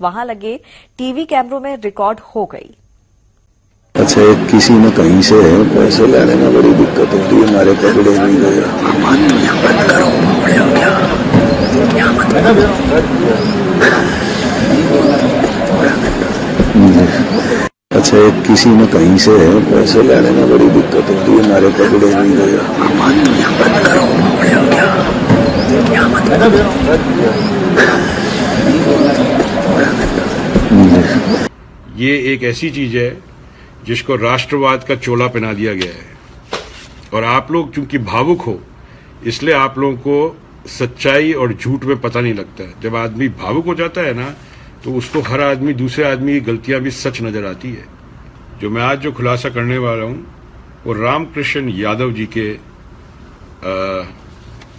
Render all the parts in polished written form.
वहां लगे टीवी कैमरों में रिकॉर्ड हो गई। अच्छा, एक किसी ने कहीं से पैसे लाने में बड़ी दिक्कत होती है, हमारे पकड़े नहीं गए। अच्छा, एक किसी ने कहीं से पैसे लाने में बड़ी दिक्कत होती है, हमारे पकड़े नहीं गए। ये एक ऐसी चीज है जिसको राष्ट्रवाद का चोला पहना दिया गया है, और आप लोग चूंकि भावुक हो इसलिए आप लोगों को सच्चाई और झूठ में पता नहीं लगता है। जब आदमी भावुक हो जाता है ना, तो उसको हर आदमी दूसरे आदमी की गलतियां भी सच नजर आती है। जो मैं आज जो खुलासा करने वाला हूं वो रामकृष्ण यादव जी के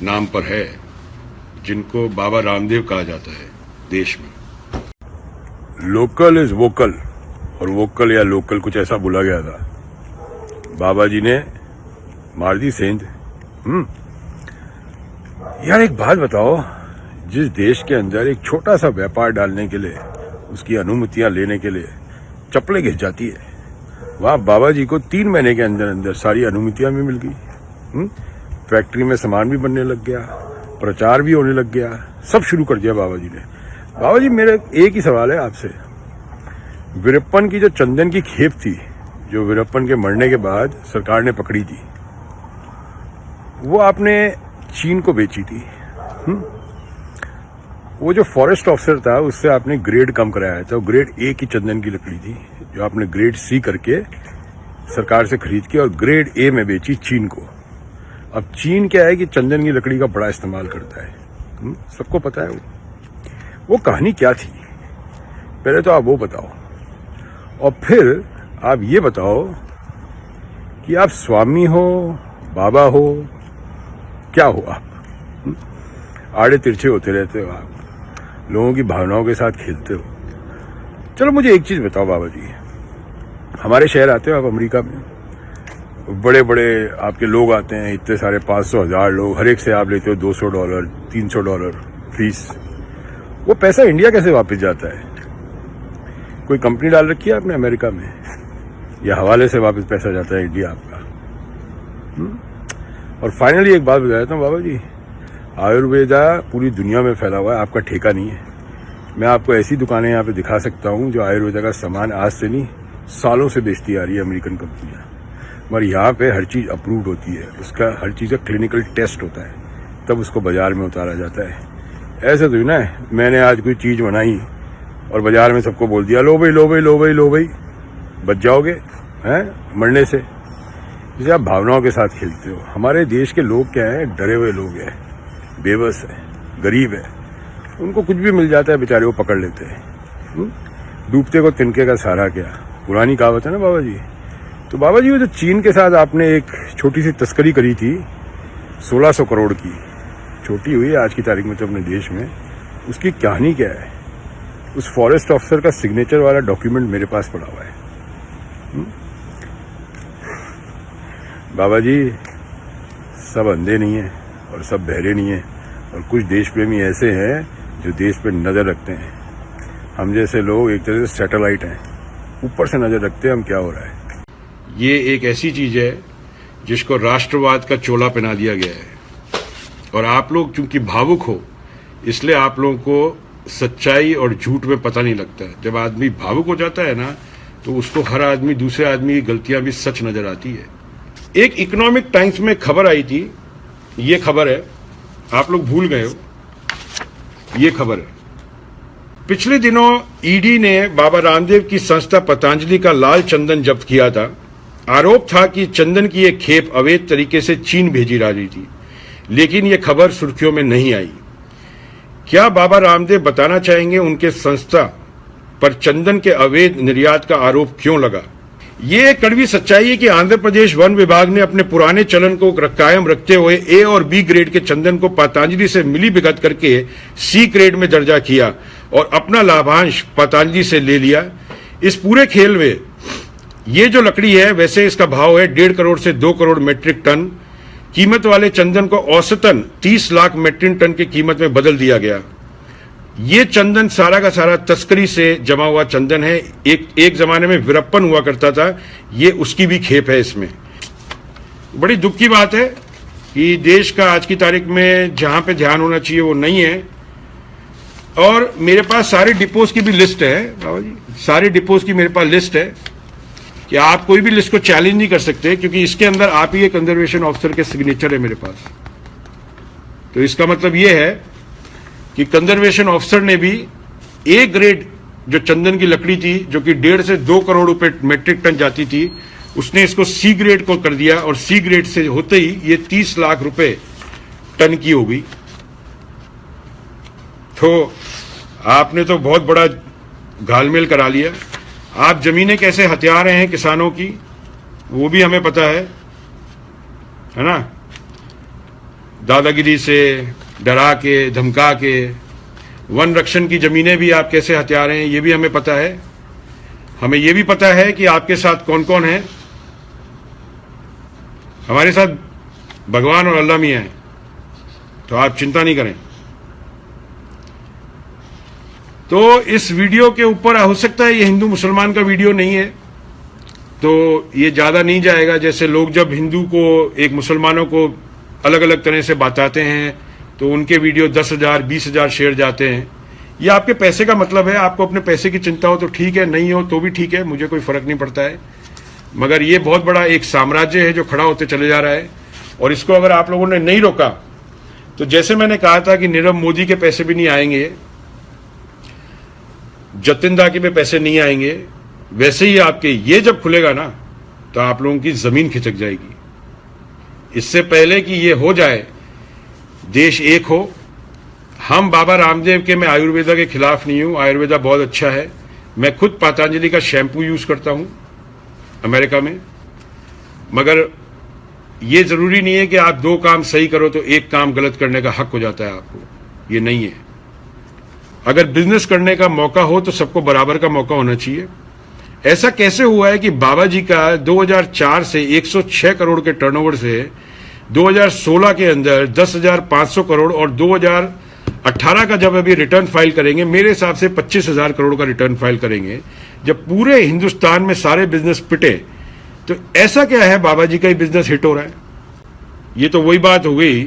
नाम पर है, जिनको बाबा रामदेव कहा जाता है देश में। लोकल इज वोकल, और वोकल या लोकल कुछ ऐसा बोला गया था। बाबा जी ने मार दी सेंध। यार एक बात बताओ, जिस देश के अंदर एक छोटा सा व्यापार डालने के लिए, उसकी अनुमतियां लेने के लिए चप्पलें घिस जाती है, वहां बाबा जी को 3 महीने के अंदर अंदर सारी अनुमतियां भी मिल गई। फैक्ट्री में सामान भी बनने लग गया, प्रचार भी होने लग गया, सब शुरू कर दिया बाबा जी ने। बाबा जी, मेरा एक ही सवाल है आपसे। वीरप्पन की जो चंदन की खेप थी, जो वीरप्पन के मरने के बाद सरकार ने पकड़ी थी, वो आपने चीन को बेची थी। वो जो फॉरेस्ट ऑफिसर था उससे आपने ग्रेड कम कराया था, वो ग्रेड ए की चंदन की लकड़ी थी, जो आपने ग्रेड सी करके सरकार से खरीद के और ग्रेड ए में बेची चीन को। अब चीन क्या है कि चंदन की लकड़ी का बड़ा इस्तेमाल करता है, सबको पता है। वो कहानी क्या थी, पहले तो आप वो बताओ, और फिर आप ये बताओ कि आप स्वामी हो, बाबा हो, क्या हो आप? आड़े तिरछे होते रहते हो, आप लोगों की भावनाओं के साथ खेलते हो। चलो मुझे एक चीज बताओ बाबा जी, हमारे शहर आते हो आप अमेरिका में, बड़े बड़े आपके लोग आते हैं, इतने सारे 500,000 लोग, हर एक से आप लेते हो $200, $300 फीस। वो पैसा इंडिया कैसे वापस जाता है? कोई कंपनी डाल रखी है आपने अमेरिका में, या हवाले से वापस पैसा जाता है इंडिया आपका? और फाइनली एक बात बताया था बाबा जी, आयुर्वेदा पूरी दुनिया में फैला हुआ है, आपका ठेका नहीं है। मैं आपको ऐसी दुकानें यहाँ पे दिखा सकता हूँ जो आयुर्वेदा का सामान आज से नहीं सालों से बेचती आ रही है अमेरिकन कंपनियां, मगर यहाँ पे हर चीज अप्रूव्ड होती है, उसका हर चीज का क्लिनिकल टेस्ट होता है, तब उसको बाजार में उतारा जाता है। ऐसे तो ना मैंने आज कोई चीज बनाई और बाजार में सबको बोल दिया, लो भाई लो भाई लो भाई लो भाई, बच जाओगे हैं मरने से। जैसे आप भावनाओं के साथ खेलते हो। हमारे देश के लोग क्या है, डरे हुए लोग हैं, बेबस है, गरीब है, उनको कुछ भी मिल जाता है, बेचारे वो पकड़ लेते हैं। डूबते को तिनके का सहारा क्या, पुरानी कहावत है ना बाबा जी। तो बाबा जी, वो जो चीन के साथ आपने एक छोटी सी तस्करी करी थी 1600 करोड़ की, छोटी हुई है आज की तारीख में तो अपने देश में, उसकी कहानी क्या है? उस फॉरेस्ट ऑफिसर का सिग्नेचर वाला डॉक्यूमेंट मेरे पास पड़ा हुआ है। बाबा जी, सब अंधे नहीं है और सब बहरे नहीं है, और कुछ देश प्रेमी ऐसे हैं जो देश पे नजर रखते हैं। हम जैसे लोग एक तरह से सैटेलाइट हैं, ऊपर से नजर रखते हैं हम क्या हो रहा है। ये एक ऐसी चीज है जिसको राष्ट्रवाद का चोला पहना दिया गया है, और आप लोग चूंकि भावुक हो इसलिए आप लोगों को सच्चाई और झूठ में पता नहीं लगता है। जब आदमी भावुक हो जाता है ना, तो उसको हर आदमी दूसरे आदमी की गलतियां भी सच नजर आती है। एक इकोनॉमिक टाइम्स में खबर आई थी, ये खबर है, आप लोग भूल गए हो, ये खबर है। पिछले दिनों ईडी ने बाबा रामदेव की संस्था पतंजलि का लाल चंदन जब्त किया था। आरोप था कि चंदन की एक खेप अवैध तरीके से चीन भेजी जा रही थी, लेकिन यह खबर सुर्खियों में नहीं आई। क्या बाबा रामदेव बताना चाहेंगे उनके संस्था पर चंदन के अवैध निर्यात का आरोप क्यों लगा? ये एक कड़वी सच्चाई है कि आंध्र प्रदेश वन विभाग ने अपने पुराने चलन को कायम रखते हुए ए और बी ग्रेड के चंदन को पतंजलि से मिली भगत करके सी ग्रेड में दर्जा किया और अपना लाभांश पतंजलि से ले लिया। इस पूरे खेल में ये जो लकड़ी है, वैसे इसका भाव है 1.5 करोड़ से 2 करोड़ मीट्रिक टन। कीमत वाले चंदन को औसतन 30 लाख मीट्रिक टन की कीमत में बदल दिया गया। ये चंदन सारा का सारा तस्करी से जमा हुआ चंदन है। एक जमाने में वीरप्पन हुआ करता था, ये उसकी भी खेप है इसमें। बड़ी दुख की बात है कि देश का आज की तारीख में जहां पे ध्यान होना चाहिए वो नहीं है। और मेरे पास सारे डिपोज की भी लिस्ट है बाबा जी, सारे डिपोज की मेरे पास लिस्ट है कि आप कोई भी लिस्ट को चैलेंज नहीं कर सकते, क्योंकि इसके अंदर आप ही कंजर्वेशन ऑफिसर के सिग्नेचर है मेरे पास। तो इसका मतलब ये है कि कंजर्वेशन ऑफिसर ने भी ए ग्रेड जो चंदन की लकड़ी थी, जो कि 1.5 से 2 करोड़ रुपए मेट्रिक टन जाती थी, उसने इसको सी ग्रेड को कर दिया और सी ग्रेड से होते ही ये 30 लाख रुपए टन की हो गई। तो आपने तो बहुत बड़ा घालमेल करा लिया। आप जमीनें कैसे हथिया रहे हैं किसानों की, वो भी हमें पता है ना। दादागिरी से डरा के, धमका के, वन रक्षण की जमीनें भी आप कैसे हथिया रहे हैं, ये भी हमें पता है। हमें ये भी पता है कि आपके साथ कौन कौन है। हमारे साथ भगवान और अल्लाह मियां है, तो आप चिंता नहीं करें। तो इस वीडियो के ऊपर हो सकता है ये हिंदू मुसलमान का वीडियो नहीं है, तो ये ज्यादा नहीं जाएगा। जैसे लोग जब हिंदू को एक मुसलमानों को अलग अलग तरह से बताते हैं तो उनके वीडियो 10,000 20,000 शेयर जाते हैं। ये आपके पैसे का मतलब है। आपको अपने पैसे की चिंता हो तो ठीक है, नहीं हो तो भी ठीक है, मुझे कोई फर्क नहीं पड़ता है। मगर ये बहुत बड़ा एक साम्राज्य है जो खड़ा होते चले जा रहा है, और इसको अगर आप लोगों ने नहीं रोका तो जैसे मैंने कहा था कि नीरव मोदी के पैसे भी नहीं आएंगे, जतिन दा के भी पैसे नहीं आएंगे, वैसे ही आपके ये जब खुलेगा ना तो आप लोगों की जमीन खिसक जाएगी। इससे पहले कि ये हो जाए, देश एक हो। हम बाबा रामदेव के, मैं आयुर्वेदा के खिलाफ नहीं हूं, आयुर्वेदा बहुत अच्छा है। मैं खुद पतंजलि का शैम्पू यूज करता हूं अमेरिका में। मगर ये जरूरी नहीं है कि आप 2 काम सही करो तो एक काम गलत करने का हक हो जाता है आपको, ये नहीं है। अगर बिजनेस करने का मौका हो तो सबको बराबर का मौका होना चाहिए। ऐसा कैसे हुआ है कि बाबा जी का 2004 से 106 करोड़ के टर्नओवर से 2016 के अंदर 10,500 करोड़, और 2018 का जब अभी रिटर्न फाइल करेंगे, मेरे हिसाब से 25,000 करोड़ का रिटर्न फाइल करेंगे। जब पूरे हिंदुस्तान में सारे बिजनेस पिटे, तो ऐसा क्या है बाबा जी का ही बिजनेस हिट हो रहा है। ये तो वही बात हो गई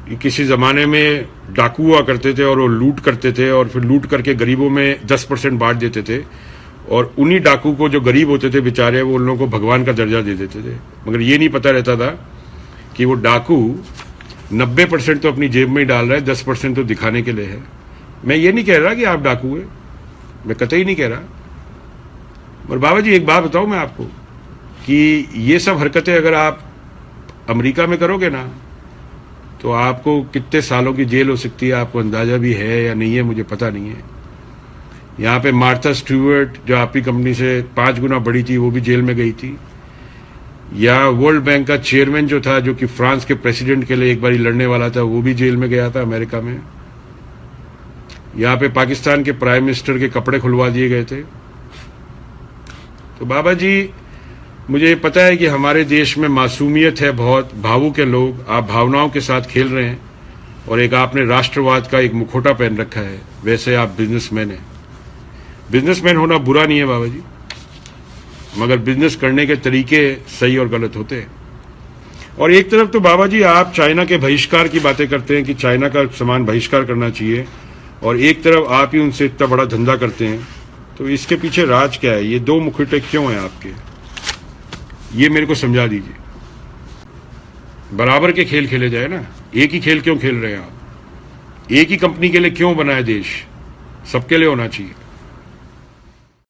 कि किसी जमाने में डाकू हुआ करते थे और वो लूट करते थे, और फिर लूट करके गरीबों में 10% बांट देते थे, और उन्हीं डाकू को जो गरीब होते थे बेचारे, वो उन लोगों को भगवान का दर्जा दे देते थे। मगर ये नहीं पता रहता था कि वो डाकू 90% तो अपनी जेब में ही डाल रहा है, 10% तो दिखाने के लिए है। मैं ये नहीं कह रहा कि आप डाकू है, मैं कतई नहीं कह रहा। और बाबा जी एक बात बताऊं मैं आपको कि ये सब हरकतें अगर आप अमेरिका में करोगे ना तो आपको कितने सालों की जेल हो सकती है, आपको अंदाजा भी है या नहीं है, मुझे पता नहीं है। यहाँ पे मार्था स्टूवर्ट जो आपकी कंपनी से 5 गुना बड़ी थी, वो भी जेल में गई थी। या वर्ल्ड बैंक का चेयरमैन जो था, जो कि फ्रांस के प्रेसिडेंट के लिए एक बारी लड़ने वाला था, वो भी जेल में गया था अमेरिका में। यहाँ पे पाकिस्तान के प्राइम मिनिस्टर के कपड़े खुलवा दिए गए थे। तो बाबा जी, मुझे पता है कि हमारे देश में मासूमियत है, बहुत भावुक है लोग, आप भावनाओं के साथ खेल रहे हैं, और एक आपने राष्ट्रवाद का एक मुखौटा पहन रखा है। वैसे आप बिजनेसमैन हैं। बिजनेसमैन होना बुरा नहीं है बाबा जी, मगर बिजनेस करने के तरीके सही और गलत होते हैं। और एक तरफ तो बाबा जी आप चाइना के बहिष्कार की बातें करते हैं कि चाइना का सामान बहिष्कार करना चाहिए, और एक तरफ आप ही उनसे इतना बड़ा धंधा करते हैं। तो इसके पीछे राज क्या है? ये 2 मुखौटे क्यों हैं आपके? ये मेरे को समझा दीजिए। बराबर के खेल खेले जाए ना, एक ही खेल क्यों खेल रहे हैं आप? एक ही कंपनी के लिए क्यों बना है देश? सबके लिए होना चाहिए।